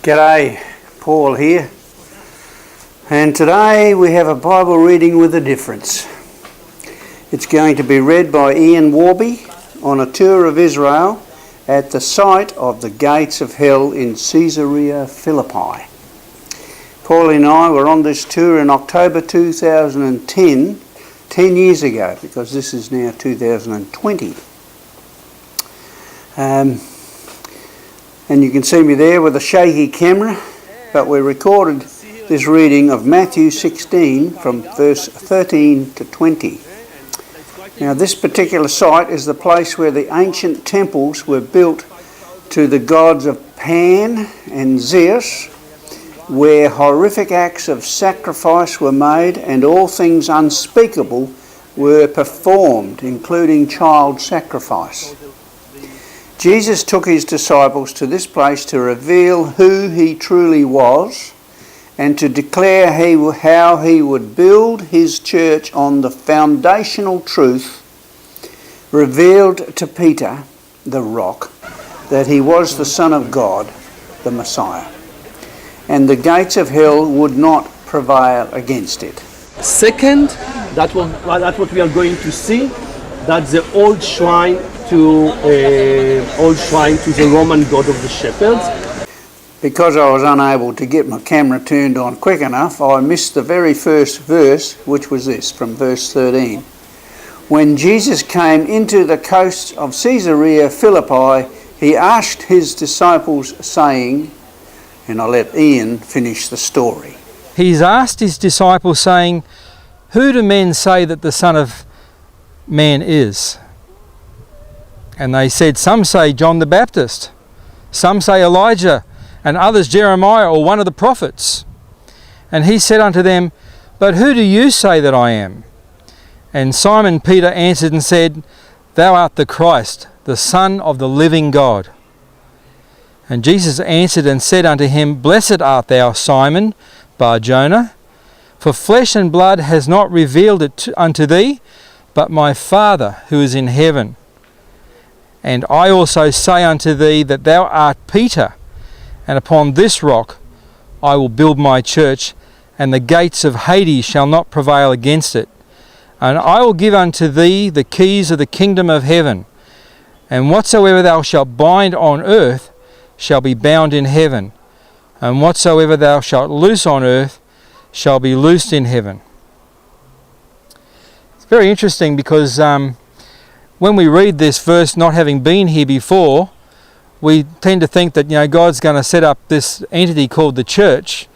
G'day, Paul here, and today we have a Bible reading with a difference. It's going to be read by Ian Worby on a tour of Israel at the site of the gates of hell in Caesarea Philippi. Paul and I were on this tour in October 2010, 10 years ago, because this is now 2020. And you can see me there with a shaky camera, but we recorded this reading of Matthew 16 from verse 13 to 20. Now this particular site is the place where the ancient temples were built to the gods of Pan and Zeus, where horrific acts of sacrifice were made and all things unspeakable were performed, including child sacrifice. Jesus took his disciples to this place to reveal who he truly was and to declare how he would build his church on the foundational truth revealed to Peter, the rock, that he was the Son of God, the Messiah, and the gates of hell would not prevail against it. Second, that's what we are going to see. That's the old shrine to the Roman god of the shepherds. Because I was unable to get my camera turned on quick enough, I missed the very first verse, which was this, from verse 13. When Jesus came into the coasts of Caesarea Philippi, he asked his disciples, saying, and I'll let Ian finish the story. He's asked his disciples, saying, "Who do men say that the Son of Man is?" And they said, "Some say John the Baptist, some say Elijah, and others Jeremias or one of the prophets." And he said unto them, "But who do you say that I am?" And Simon Peter answered and said, "Thou art the Christ, the Son of the living God." And Jesus answered and said unto him, "Blessed art thou, Simon Barjona, for flesh and blood has not revealed it unto thee, but my Father who is in heaven. And I also say unto thee that thou art Peter, and upon this rock I will build my church, and the gates of Hades shall not prevail against it. And I will give unto thee the keys of the kingdom of heaven. And whatsoever thou shalt bind on earth shall be bound in heaven, and whatsoever thou shalt loose on earth shall be loosed in heaven." It's very interesting because when we read this verse, not having been here before, we tend to think that God's going to set up this entity called the church,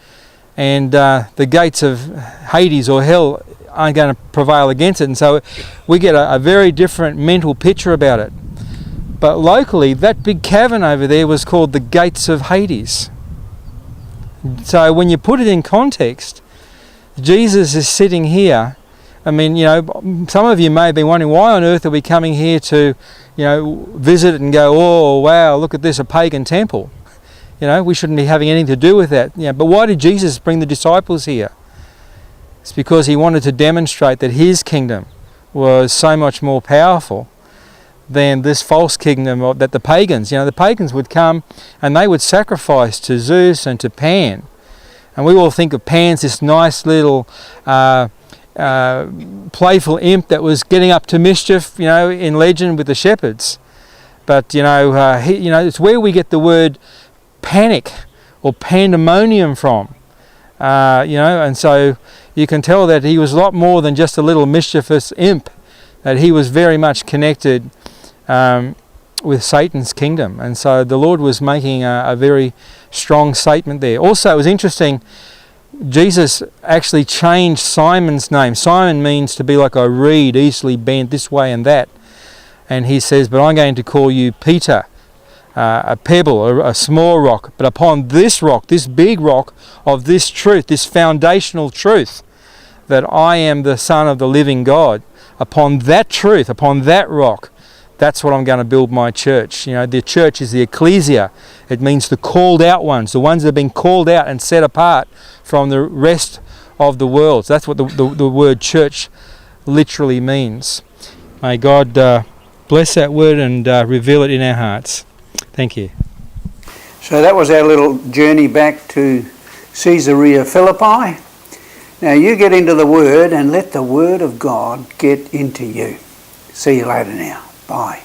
and the gates of Hades or hell aren't going to prevail against it, and so we get a very different mental picture about it. But locally, that big cavern over there was called the gates of Hades. So when you put it in context, Jesus is sitting here. I mean, some of you may have been wondering, why on earth are we coming here to, visit and go, "Oh, wow, look at this, a pagan temple." We shouldn't be having anything to do with that. But why did Jesus bring the disciples here? It's because he wanted to demonstrate that his kingdom was so much more powerful than this false kingdom that the pagans would come and they would sacrifice to Zeus and to Pan. And we all think of Pan's this nice little playful imp that was getting up to mischief, in legend with the shepherds. But it's where we get the word panic or pandemonium from. And so you can tell that he was a lot more than just a little mischievous imp, that he was very much connected with Satan's kingdom. And so the Lord was making a very strong statement there. Also, it was interesting, Jesus actually changed Simon's name. Simon means to be like a reed, easily bent this way and that. And he says, "But I'm going to call you Peter, a pebble, or a small rock. But upon this rock, this big rock of this truth, this foundational truth, that I am the Son of the living God, upon that truth, upon that rock, that's what I'm going to build my church." The church is the ecclesia. It means the called out ones, the ones that have been called out and set apart from the rest of the world. So that's what the word church literally means. May God bless that word and reveal it in our hearts. Thank you. So that was our little journey back to Caesarea Philippi. Now you get into the Word and let the Word of God get into you. See you later now. Bye.